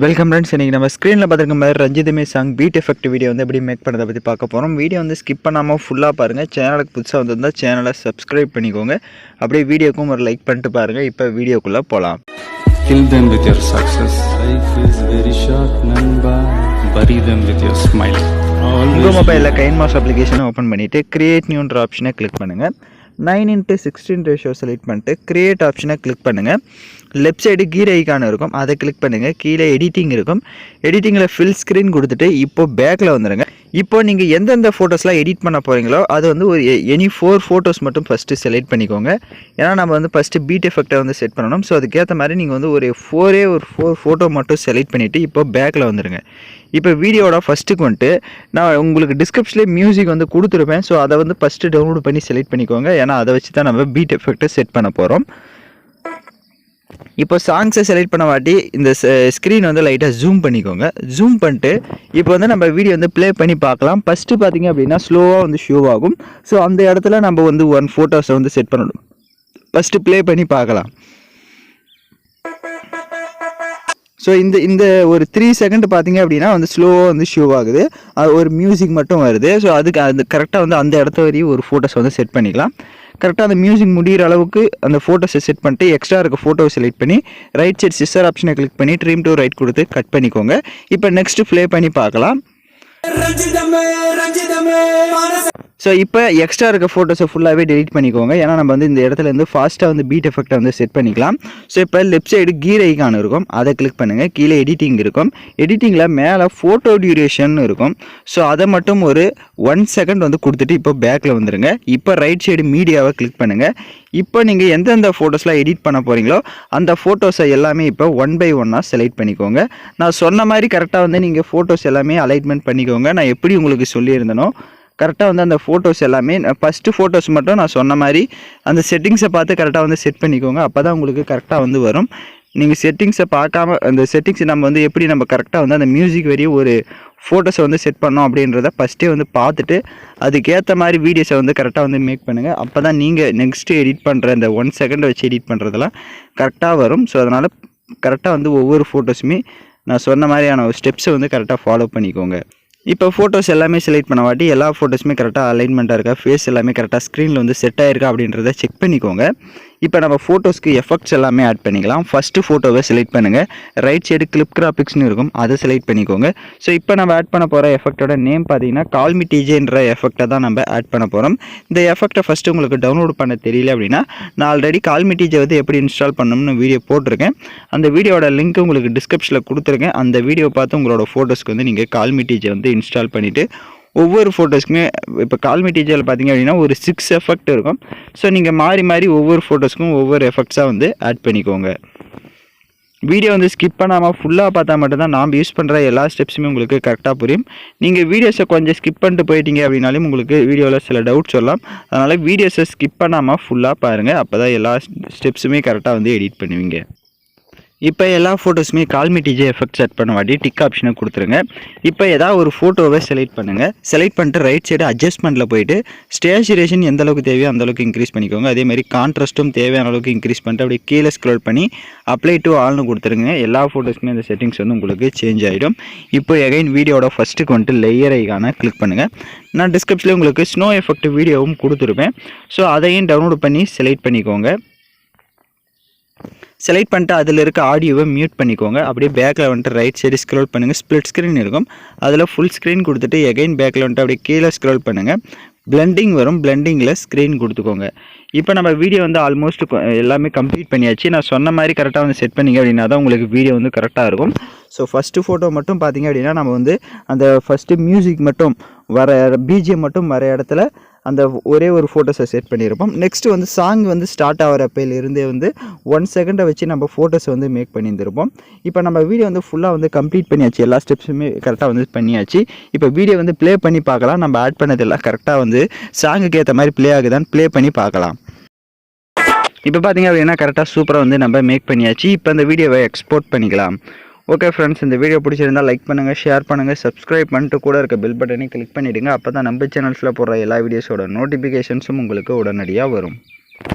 Welcome friends. இன்னைக்கு நம்ம ஸ்க்ரீனில் பார்த்துருக்க மாதிரி ரஞ்சிதமே சாங் பீட் எஃபெக்ட் வீடியோ வந்து எப்படி மேக் பண்ணுறதை பற்றி பார்க்க போகிறோம். வீடியோ வந்து ஸ்கிப் பண்ணாமல் ஃபுல்லாக பாருங்கள். சேனலுக்கு புதுசாக வந்திருந்தால் சேனலை சப்ஸ்கிரைப் பண்ணிக்கோங்க. அப்படியே வீடியோக்கும் ஒரு லைக் பண்ணிட்டு பாருங்கள். இப்போ வீடியோக்குள்ளே போகலாம். Kill them with your success. Life is very short, namba. Bury them with your smile. உங்கள் மொபைலில் கைன்மாஸ்டர் அப்ளிகேஷனை ஓப்பன் பண்ணிவிட்டு கிரியேட் நியூன்ற ஆப்ஷனை கிளிக் பண்ணுங்கள். 9:16 ரேஷியோ செலக்ட் பண்ணிட்டு கிரியேட் ஆப்ஷனை கிளிக் பண்ணுங்கள். லெஃப்ட் சைடு கீர் ஐக்கான் இருக்கும், அதை கிளிக் பண்ணுங்கள். கீழே எடிட்டிங் இருக்கும், எடிட்டிங்கில் ஃபில் ஸ்க்ரீன் கொடுத்துட்டு இப்போது பேக்கில் வந்துடுங்க. இப்போ நீங்கள் எந்தெந்த ஃபோட்டோஸ்லாம் எடிட் பண்ண போகிறீங்களோ அது வந்து ஒரு எனி 4 ஃபோட்டோஸ் மட்டும் ஃபஸ்ட்டு செலக்ட் பண்ணிக்கோங்க. ஏன்னா நம்ம வந்து ஃபஸ்ட்டு பீட் எஃபெக்டை வந்து செட் பண்ணணும். ஸோ அதுக்கேற்ற மாதிரி நீங்கள் வந்து ஒரு 4 ஃபோட்டோ மட்டும் செலக்ட் பண்ணிவிட்டு இப்போ பேக்கில் வந்துடுங்க. இப்போ வீடியோட ஃபஸ்ட்டுக்கு வந்துட்டு நான் உங்களுக்கு டிஸ்கிரிப்ஷன்லேயே மியூசிக் வந்து கொடுத்துருப்பேன். ஸோ அதை வந்து ஃபஸ்ட்டு டவுன்லோட் பண்ணி செலக்ட் பண்ணிக்கோங்க. ஏன்னா அதை வச்சு தான் நம்ம பீட் எஃபெக்ட்டை செட் பண்ண போகிறோம். இப்போ சாங்ஸை செலக்ட் பண்ண வாட்டி இந்த ஸ்க்ரீன் வந்து லைட்டாக ஜூம் பண்ணிக்கோங்க. ஜூம் பண்ணிட்டு இப்போ வந்து நம்ம வீடியோ வந்து ப்ளே பண்ணி பார்க்கலாம். ஃபஸ்ட்டு பார்த்தீங்க அப்படின்னா ஸ்லோவாக வந்து ஷோ ஆகும். ஸோ அந்த இடத்துல நம்ம வந்து 1 ஃபோட்டோஸை வந்து செட் பண்ணணும். ஃபஸ்ட்டு ப்ளே பண்ணி பார்க்கலாம். ஸோ இந்த ஒரு 3 செகண்ட் பார்த்தீங்க அப்படின்னா வந்து ஸ்லோவாக வந்து ஷோ ஆகுது. அது ஒரு மியூசிக் மட்டும் வருது. ஸோ அதுக்கு அது கரெக்டாக வந்து அந்த இடத்த வரையும் ஒரு ஃபோட்டோஸ் வந்து செட் பண்ணிக்கலாம். கரெக்டாக அந்த மியூசிக் முடிகிற அளவுக்கு அந்த ஃபோட்டோஸை செட் பண்ணிட்டு எக்ஸ்ட்ரா இருக்க ஃபோட்டோவை செலக்ட் பண்ணி ரைட் சைட் சிஸ்டர் ஆப்ஷனை கிளிக் பண்ணி ட்ரீம் டு ரைட் கொடுத்து கட் பண்ணிக்கோங்க. இப்போ நெக்ஸ்ட்டு ப்ளே பண்ணி பார்க்கலாம். ஸோ இப்போ எக்ஸ்ட்ரா இருக்க ஃபோட்டோஸை ஃபுல்லாகவே டெலிட் பண்ணிக்கோங்க. ஏன்னா நம்ம வந்து இந்த இடத்துல இருந்து ஃபாஸ்ட்டாக வந்து பீட் எஃபெக்டை வந்து செட் பண்ணிக்கலாம். ஸோ இப்போ லெஃப்ட் சைடு கீர் ஐக்கான் இருக்கும், அதை கிளிக் பண்ணுங்கள். கீழே எடிட்டிங் இருக்கும், எடிட்டிங்கில் மேலே ஃபோட்டோ டியூரேஷன் இருக்கும். ஸோ அதை மட்டும் ஒரு 1 செகண்ட் வந்து கொடுத்துட்டு இப்போ பேக்கில் வந்துடுங்க. இப்போ ரைட் சைடு மீடியாவை கிளிக் பண்ணுங்கள். இப்போ நீங்கள் எந்தெந்த ஃபோட்டோஸ்லாம் எடிட் பண்ண போகிறீங்களோ அந்த ஃபோட்டோஸை எல்லாமே இப்போ 1 by 1 செலக்ட் பண்ணிக்கோங்க. நான் சொன்ன மாதிரி கரெக்டாக வந்து நீங்கள் ஃபோட்டோஸ் எல்லாமே அலைன்மெண்ட் பண்ணிக்கோங்க. நான் எப்படி உங்களுக்கு சொல்லியிருந்தனோ கரெக்டாக வந்து அந்த ஃபோட்டோஸ் எல்லாமே ஃபஸ்ட்டு ஃபோட்டோஸ் மட்டும் நான் சொன்ன மாதிரி அந்த செட்டிங்ஸை பார்த்து கரெக்டாக வந்து செட் பண்ணிக்கோங்க. அப்போ தான் உங்களுக்கு கரெக்டாக வந்து வரும். நீங்கள் செட்டிங்ஸை பார்க்காம அந்த செட்டிங்ஸ் நம்ம வந்து எப்படி நம்ம கரெக்டாக வந்து அந்த மியூசிக் வரையும் ஒரு ஃபோட்டோஸை வந்து செட் பண்ணோம் அப்படின்றத ஃபஸ்ட்டே வந்து பார்த்துட்டு அதுக்கேற்ற மாதிரி வீடியோஸை வந்து கரெக்டாக வந்து மேக் பண்ணுங்கள். அப்போ தான் நீங்கள் நெக்ஸ்ட்டு எடிட் பண்ணுற இந்த 1 செகண்ட் வச்சு எடிட் பண்ணுறதெல்லாம் கரெக்டாக வரும். ஸோ அதனால் கரெக்டாக வந்து ஒவ்வொரு ஃபோட்டோஸுமே நான் சொன்ன மாதிரியான ஒரு ஸ்டெப்ஸை வந்து கரெக்டாக ஃபாலோ பண்ணிக்கோங்க. இப்போ ஃபோட்டோஸ் எல்லாமே செலக்ட் பண்ண வாட்டி எல்லா ஃபோட்டோஸுமே கரெக்டாக அலைன்மெண்ட்டாக இருக்கா, ஃபேஸ் எல்லாமே கரெக்டாக ஸ்க்ரீனில் வந்து செட் ஆகிருக்கா அப்படின்றத செக் பண்ணிக்கோங்க. இப்போ நம்ம ஃபோட்டோஸ்க்கு எஃபெக்ட்ஸ் எல்லாமே ஆட் பண்ணிக்கலாம். ஃபஸ்ட்டு ஃபோட்டோவை செலக்ட் பண்ணுங்கள். ரைட் சைடு கிளிப் கிராபிக்ஸ்னு இருக்கும், அதை செலக்ட் பண்ணிக்கோங்க. ஸோ இப்போ நம்ம ஆட் பண்ண போகிற எஃபெக்டோட நேம் பார்த்தீங்கன்னா கால் மீ டிஜேன்ற எஃபெக்டை தான் நம்ம ஆட் பண்ண போகிறோம். இந்த எஃபெக்டை ஃபஸ்ட்டு உங்களுக்கு டவுன்லோட் பண்ண தெரியல அப்படின்னா நான் ஆல்ரெடி கால் மீ டிஜே வந்து எப்படி இன்ஸ்டால் பண்ணணும்னு வீடியோ போட்டிருக்கேன். அந்த வீடியோட லிங்க் உங்களுக்கு டிஸ்கிரிப்ஷனில் கொடுத்துருக்கேன். அந்த வீடியோ பார்த்து உங்களோட ஃபோட்டோஸ்க்கு வந்து நீங்கள் கால் மீ டிஜே வந்து இன்ஸ்டால் பண்ணிவிட்டு ஒவ்வொரு ஃபோட்டோஸ்க்குமே இப்போ கால் மீ டிஜேயில் பார்த்தீங்க அப்படின்னா ஒரு 6 எஃபெக்ட் இருக்கும். ஸோ நீங்கள் மாறி மாறி ஒவ்வொரு ஃபோட்டோஸ்க்கும் ஒவ்வொரு எஃபெக்ட்ஸாக வந்து ஆட் பண்ணிக்கோங்க. வீடியோ வந்து ஸ்கிப் பண்ணாமல் ஃபுல்லாக பார்த்தா மட்டும்தான் நாம் யூஸ் பண்ணுற எல்லா ஸ்டெப்ஸுமே உங்களுக்கு கரெக்டாக புரியும். நீங்கள் வீடியோஸை கொஞ்சம் ஸ்கிப் பண்ணிட்டு போயிட்டீங்க அப்படின்னாலும் உங்களுக்கு வீடியோவில் சில டவுட்ஸ் சொல்லலாம். அதனால் வீடியோஸை ஸ்கிப் பண்ணாமல் ஃபுல்லாக பாருங்கள். அப்போ தான் எல்லா ஸ்டெப்ஸுமே கரெக்டாக வந்து எடிட் பண்ணுவீங்க. இப்போ எல்லா ஃபோட்டோஸுமே call me DJ effect set பண்ண வாட்டி டிக் ஆப்ஷனை கொடுத்துருங்க. இப்போ ஏதாவது ஒரு ஃபோட்டோவை செலக்ட் பண்ணுங்கள். செலக்ட் பண்ணிட்டு ரைட் சைடு அட்ஜஸ்ட்மெண்ட்டில் போயிட்டு ஸ்டேச்சுரேஷன் எந்த அளவுக்கு தேவையோ அந்த அளவுக்கு இன்க்ரீஸ் பண்ணிக்கோங்க. அதேமாதிரி கான்ட்ராஸ்ட்டும் தேவையான அளவுக்கு இன்க்ரீஸ் பண்ணிட்டு அப்படியே கீழே ஸ்க்ரோல் பண்ணி அப்ளை டு ஆல்னு கொடுத்துருங்க. எல்லா ஃபோட்டோஸுமே இந்த செட்டிங்ஸ் வந்து உங்களுக்கு சேஞ்ச் ஆகிடும். இப்போ எகைன் வீடியோட ஃபஸ்ட்டுக்கு வந்துட்டு லேயர் ஐக்கான கிளிக் பண்ணுங்கள். நான் டிஸ்கிரிப்ஷனில் உங்களுக்கு ஸ்னோ எஃபெக்ட் வீடியோவும் கொடுத்துருப்பேன். ஸோ அதையும் டவுன்லோட் பண்ணி செலக்ட் பண்ணிக்கோங்க. செலக்ட் பண்ணிட்டு அதில் இருக்க ஆடியோவை மியூட் பண்ணிக்கோங்க. அப்படியே பேக்கில் வந்துட்டு ரைட் சைடு ஸ்க்ரோல் பண்ணுங்கள். ஸ்ப்ளிட் ஸ்க்ரீன் இருக்கும், அதில் ஃபுல் ஸ்க்ரீன் கொடுத்துட்டு எகைன் பேக்கில் வந்துட்டு அப்படியே கீழே ஸ்க்ரோல் பண்ணுங்கள். பிளெண்டிங் வரும், பிளெண்டிங்கில் ஸ்க்ரீன் கொடுத்துக்கோங்க. இப்போ நம்ம வீடியோ வந்து ஆல்மோஸ்ட் எல்லாமே கம்ப்ளீட் பண்ணியாச்சு. நான் சொன்ன மாதிரி கரெக்டாக வந்து செட் பண்ணிங்க அப்படின்னா தான் உங்களுக்கு வீடியோ வந்து கரெக்டாக இருக்கும். ஸோ ஃபஸ்ட்டு ஃபோட்டோ மட்டும் பார்த்தீங்க அப்படின்னா நம்ம வந்து அந்த ஃபஸ்ட்டு மியூசிக் மட்டும் வர பிஜிஎம் மட்டும் வர இடத்துல அந்த ஒரே ஒரு ஃபோட்டோஸை செட் பண்ணியிருப்போம். நெக்ஸ்ட்டு வந்து சாங் வந்து ஸ்டார்ட் ஆகிறப்பையிலிருந்தே வந்து 1 செகண்டை வச்சு நம்ம ஃபோட்டோஸை வந்து மேக் பண்ணியிருந்திருப்போம். இப்போ நம்ம வீடியோ வந்து ஃபுல்லாக வந்து கம்ப்ளீட் பண்ணியாச்சு. எல்லா ஸ்டெப்ஸுமே கரெக்டாக வந்து பண்ணியாச்சு. இப்போ வீடியோ வந்து ப்ளே பண்ணி பார்க்கலாம். நம்ம ஆட் பண்ணதெல்லாம் கரெக்டாக வந்து சாங்குக்கு ஏற்ற மாதிரி ப்ளே ஆகுதான்னு ப்ளே பண்ணி பார்க்கலாம். இப்போ பார்த்தீங்க அப்படின்னா கரெக்டாக சூப்பராக வந்து நம்ம மேக் பண்ணியாச்சு. இப்போ இந்த வீடியோவை எக்ஸ்போர்ட் பண்ணிக்கலாம். ஓகே ஃப்ரெண்ட்ஸ், இந்த வீடியோ பிடிச்சிருந்தால் லைக் பண்ணுங்கள், ஷேர் பண்ணுங்கள், சப்ஸ்கிரைப் பண்ணிட்டு கூட இருக்க பெல் பட்டனை கிளிக் பண்ணிவிடுங்க. அப்போ தான் நம்ம சேனல்ஸில் போடுற எல்லா வீடியோஸோட நோட்டிஃபிகேஷன்ஸும் உங்களுக்கு உடனடியாக வரும்.